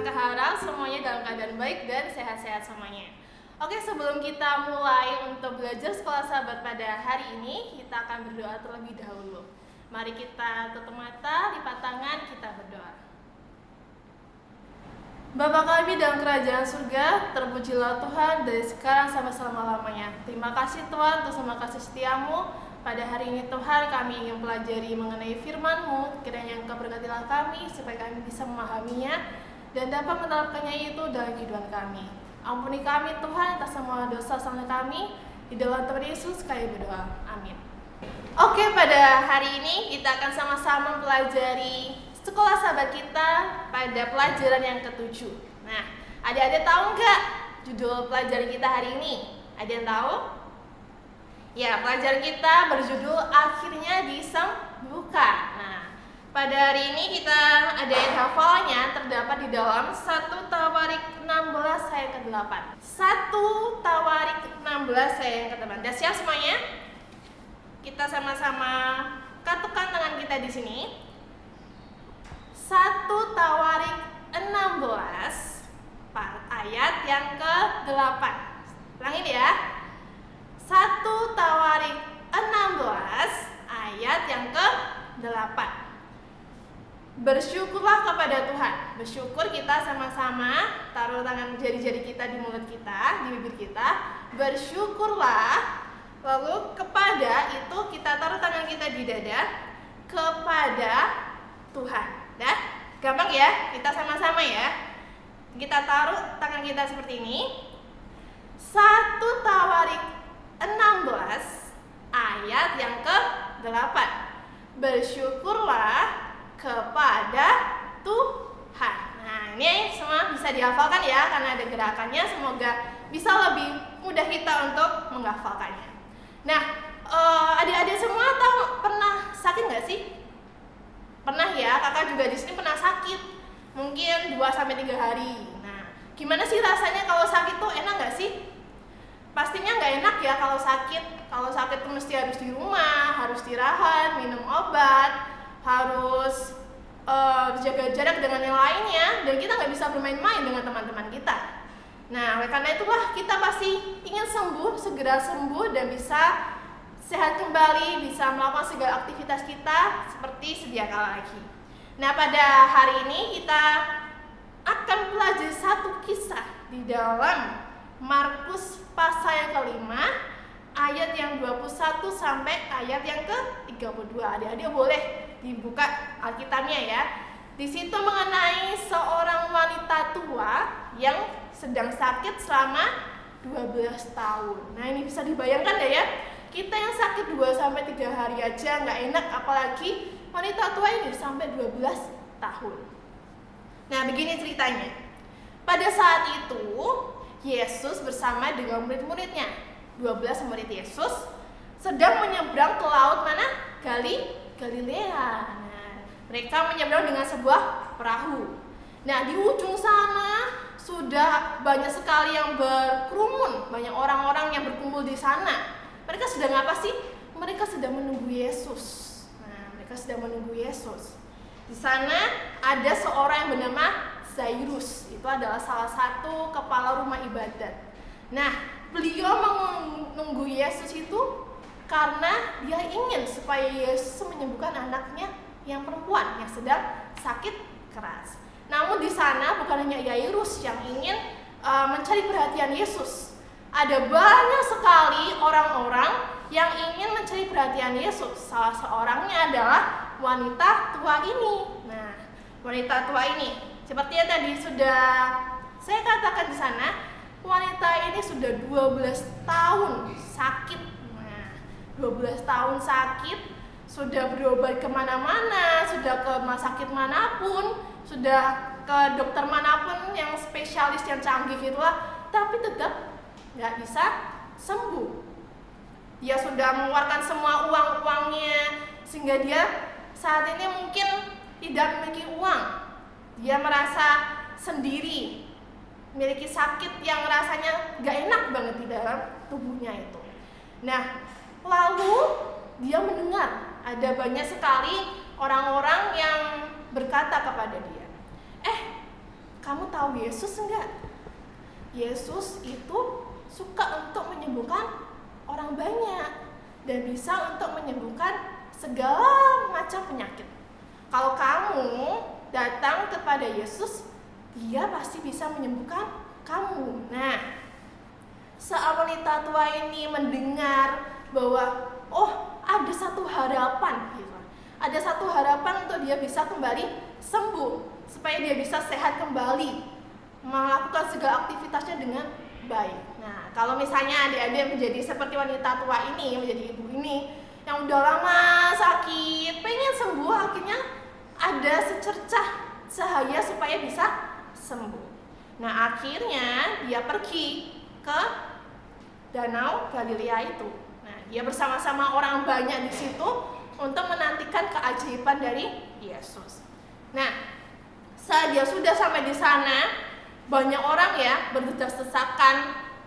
kakak harap semuanya dalam keadaan baik dan sehat-sehat semuanya. Oke, sebelum kita mulai untuk belajar sekolah sahabat pada hari ini, kita akan berdoa terlebih dahulu. Mari kita tutup mata, lipat tangan, kita berdoa. Bapa kami dalam kerajaan surga, terpujilah Tuhan dari sekarang sampai selama-lamanya. Terima kasih Tuhan untuk semua kasih setiamu. Pada hari ini Tuhan kami ingin pelajari mengenai firman-Mu, kiranya Engkau berkatilah kami supaya kami bisa memahaminya dan dapat menerapkannya itu dalam kehidupan kami. Ampuni kami Tuhan atas semua dosa salah kami, di dalam Tuhan Yesus kami berdoa. Amin. Oke, pada hari ini kita akan sama-sama mempelajari sekolah sahabat kita pada pelajaran yang ke-7. Nah, adik-adik tahu nggak judul pelajaran kita hari ini? Ada yang tahu? Ya, pelajaran kita berjudul Akhirnya Disembuhkan. Nah, pada hari ini kita ada ayat hafalnya terdapat di dalam 1 Tawarik 16 ayat ke-8. 1 Tawarik 16 ayat yang ke-8. Sudah siap semuanya? Kita sama-sama katukan tangan kita di sini. 1 Tawarik 16 ayat yang ke-8. Ulangin ya. 1 Tawarik 16 ayat yang ke-8. Bersyukurlah kepada Tuhan. Bersyukur kita sama-sama taruh tangan jari-jari kita di mulut kita, di bibir kita. Bersyukurlah. Lalu kepada itu kita taruh tangan kita di dada. Kepada Tuhan. Dah? Gampang ya? Kita sama-sama ya. Kita taruh tangan kita seperti ini. 1 Tawarik 16 ayat yang ke-8. Bersyukurlah kepada Tuhan. Nah, ini semua bisa dihafalkan ya karena ada gerakannya. Semoga bisa lebih mudah kita untuk menghafalkannya. Nah, adik-adik semua tahu pernah sakit nggak sih? Pernah ya, kakak juga di sini pernah sakit. Mungkin 2-3 hari. Nah, gimana sih rasanya kalau sakit tuh, enak nggak sih? Pastinya nggak enak ya kalau sakit. Kalau sakit tuh mesti harus di rumah, harus istirahat, minum obat, harus jaga jarak dengan yang lainnya, dan kita nggak bisa bermain-main dengan teman-teman kita. Nah, oleh karena itulah kita pasti ingin sembuh, segera sembuh dan bisa sehat kembali, bisa melakukan segala aktivitas kita seperti sedia kala lagi. Nah, pada hari ini kita akan pelajari satu kisah di dalam Markus pasal yang ke-5 ayat yang 21 sampai ayat yang ke-32. Adik-adik boleh dibuka Alkitabnya ya. Di situ mengenai seorang wanita tua yang sedang sakit selama 12 tahun. Nah, ini bisa dibayangkan ya. Kita yang sakit 2-3 hari aja nggak enak, apalagi wanita tua ini sampai 12 tahun. Nah, begini ceritanya. Pada saat itu Yesus bersama dengan murid-muridnya, 12 murid Yesus sedang menyeberang ke laut mana? Galilea. Nah, mereka menyeberang dengan sebuah perahu. Nah, di ujung sana sudah banyak sekali yang berkerumun, banyak orang-orang yang berkumpul di sana. Mereka sedang apa sih? Mereka sedang menunggu Yesus. Nah, mereka sedang menunggu Yesus. Di sana ada seorang yang bernama Zairus. Itu adalah salah satu kepala rumah ibadat. Nah, beliau menunggu Yesus itu karena dia ingin supaya Yesus menyembuhkan anaknya yang perempuan yang sedang sakit keras. Namun di sana bukan hanya Yairus yang ingin mencari perhatian Yesus. Ada banyak sekali orang-orang yang ingin mencari perhatian Yesus. Salah seorangnya adalah wanita tua ini. Nah, wanita tua ini seperti yang tadi sudah saya katakan di sana, wanita ini sudah 12 tahun sakit. Nah, 12 tahun sakit, sudah berobat kemana-mana, sudah ke rumah sakit manapun, sudah ke dokter manapun yang spesialis yang canggih itulah, tapi tetap nggak bisa sembuh. Dia sudah mengeluarkan semua uang-uangnya sehingga dia saat ini mungkin tidak memiliki uang. Dia merasa sendiri, memiliki sakit yang rasanya gak enak banget di dalam tubuhnya itu. Nah, lalu dia mendengar ada banyak sekali orang-orang yang berkata kepada dia, kamu tahu tahu Yesus enggak? Yesus itu suka untuk menyembuhkan orang banyak dan bisa untuk menyembuhkan segala macam penyakit. Kalau kamu datang kepada Yesus, Dia pasti bisa menyembuhkan kamu. Nah, saat wanita tua ini mendengar bahwa ada satu harapan gitu. Ada satu harapan untuk dia bisa kembali sembuh, supaya dia bisa sehat kembali, melakukan segala aktivitasnya dengan baik. Nah, kalau misalnya adik-adik menjadi seperti wanita tua ini, menjadi ibu ini yang udah lama sakit, pengen sembuh, akhirnya ada secercah cahaya supaya bisa sembuh. Nah, akhirnya dia pergi ke Danau Galilea itu. Nah, dia bersama-sama orang banyak di situ untuk menantikan keajaiban dari Yesus. Nah, saat dia sudah sampai di sana, banyak orang ya berdesak-desakan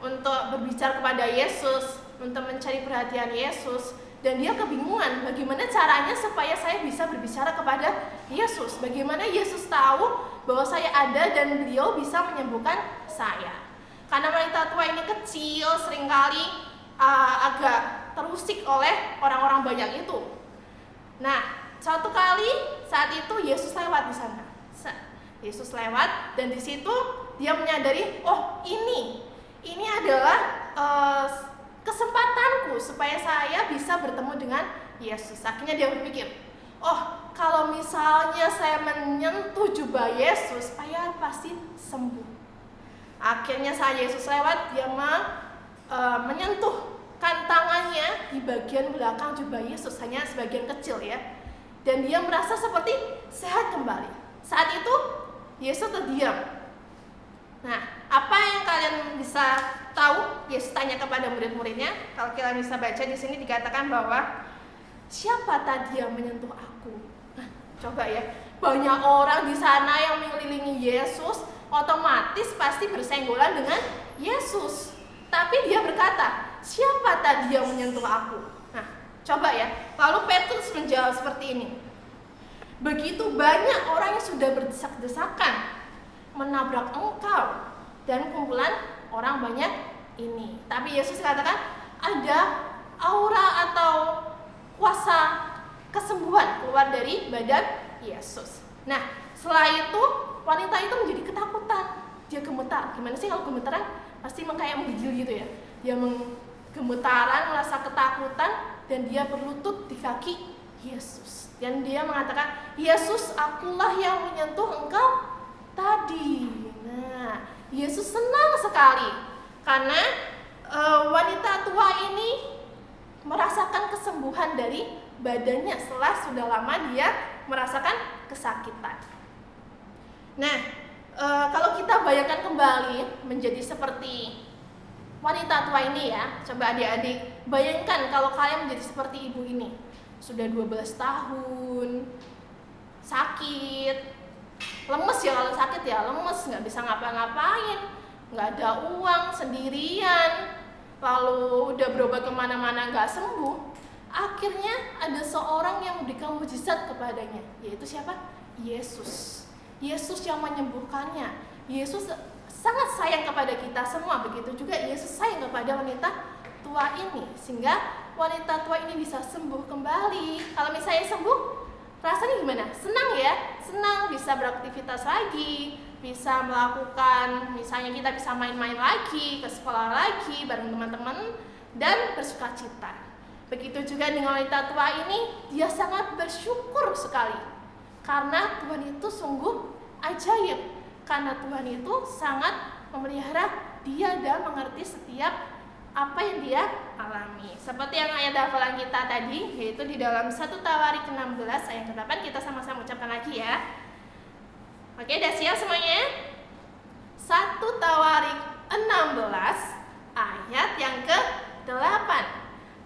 untuk berbicara kepada Yesus, untuk mencari perhatian Yesus, dan dia kebingungan bagaimana caranya supaya saya bisa berbicara kepada Yesus. Bagaimana Yesus tahu bahwa saya ada dan beliau bisa menyembuhkan saya. Karena wanita tua ini kecil, seringkali agak terusik oleh orang-orang banyak itu. Nah, suatu kali saat itu Yesus lewat di sana. Yesus lewat dan di situ dia menyadari, ini adalah kesempatanku supaya saya bisa bertemu dengan Yesus. Akhirnya dia berpikir, kalau misalnya saya menyentuh jubah Yesus, saya pasti sembuh. Akhirnya saat Yesus lewat, dia menyentuhkan tangannya di bagian belakang jubah Yesus, hanya sebagian kecil ya. Dan dia merasa seperti sehat kembali. Saat itu Yesus terdiam. Nah, apa yang kalian bisa tahu? Yesus tanya kepada murid-muridnya. Kalau kalian bisa baca di sini dikatakan bahwa siapa tadi yang menyentuh aku? Nah, coba ya, banyak orang di sana yang mengelilingi Yesus, otomatis pasti bersenggolan dengan Yesus. Tapi dia berkata, siapa tadi yang menyentuh aku? Nah, coba ya. Lalu Petrus menjawab seperti ini. Begitu banyak orang yang sudah berdesak-desakan menabrak engkau dan kumpulan orang banyak ini. Tapi Yesus katakan ada aura atau kuasa kesembuhan keluar dari badan Yesus. Nah, setelah itu wanita itu menjadi ketakutan. Dia gemetar. Gimana sih kalau gemetaran? Pasti kayak menggigil gitu ya. Dia gemetaran, merasa ketakutan, dan dia berlutut di kaki Yesus. Dan dia mengatakan, Yesus, akulah yang menyentuh engkau tadi. Nah, Yesus senang sekali karena wanita tua ini merasakan kesembuhan dari badannya setelah sudah lama dia merasakan kesakitan. Nah, kalau kita bayangkan kembali menjadi seperti wanita tua ini ya, coba adik-adik bayangkan kalau kalian menjadi seperti ibu ini, sudah 12 tahun, sakit, lemes ya, kalau sakit ya lemes, nggak bisa ngapa-ngapain, nggak ada uang, sendirian, lalu udah berobat kemana-mana nggak sembuh. Akhirnya ada seorang yang memberikan mujizat kepadanya, yaitu siapa? Yesus. Yesus yang menyembuhkannya. Yesus sangat sayang kepada kita semua, begitu juga Yesus sayang kepada wanita tua ini, sehingga wanita tua ini bisa sembuh kembali. Kalau misalnya sembuh, rasanya gimana? Senang ya? Senang, bisa beraktivitas lagi, bisa melakukan, misalnya kita bisa main-main lagi, ke sekolah lagi bareng teman-teman, dan bersuka cita. Begitu juga dengan wanita tua ini, dia sangat bersyukur sekali karena Tuhan itu sungguh ajaib, karena Tuhan itu sangat memelihara dia dan mengerti setiap apa yang dia alami. Seperti yang ayat hafalan kita tadi, yaitu di dalam 1 Tawarik 16 ayat ke-8, kita sama-sama ucapkan lagi ya. Oke, udah siap semuanya? 1 Tawarik 16 ayat yang ke-8.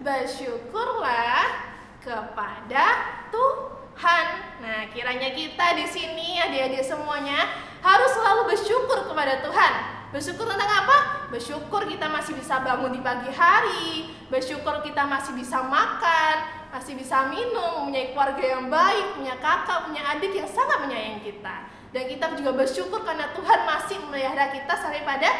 Bersyukurlah kepada Tuhan. Nah, kiranya kita di sini adik-adik semuanya harus selalu bersyukur kepada Tuhan. Bersyukur tentang apa? Bersyukur kita masih bisa bangun di pagi hari, bersyukur kita masih bisa makan, masih bisa minum, mempunyai keluarga yang baik, punya kakak, punya adik yang sangat menyayangi kita. Dan kita juga bersyukur karena Tuhan masih memelihara kita sampai pada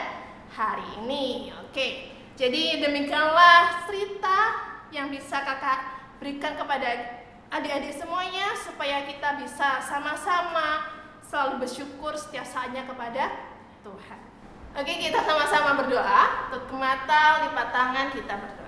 hari ini. Oke, jadi demikianlah cerita yang bisa kakak berikan kepada adik-adik semuanya, supaya kita bisa sama-sama selalu bersyukur setiap saatnya kepada Tuhan. Oke, kita sama-sama berdoa. Tutup mata, lipat tangan, kita berdoa.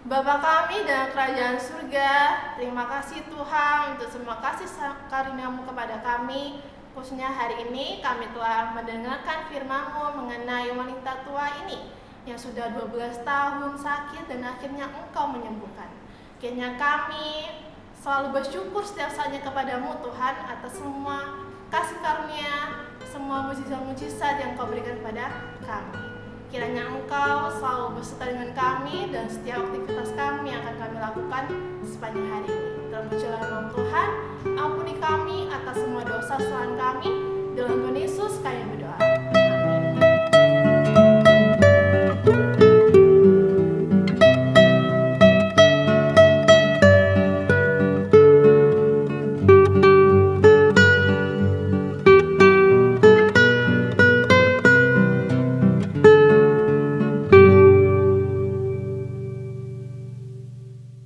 Bapa kami dalam kerajaan surga, terima kasih Tuhan untuk semua kasih karunia-Mu kepada kami. Khususnya hari ini kami telah mendengarkan firman-Mu mengenai wanita tua ini yang sudah 12 tahun sakit dan akhirnya Engkau menyembuhkan. Akhirnya kami selalu bersyukur setiap saatnya kepada-Mu Tuhan atas semua kasih karunia, semua mujizat-mujizat yang Kau berikan kepada kami. Kiranya Engkau selalu berserta dengan kami dan setiap aktivitas kami yang akan kami lakukan sepanjang hari ini. Dalam jalan nama Tuhan, ampuni kami atas semua dosa kesalahan kami. Dalam Tuhan Yesus kami berdoa.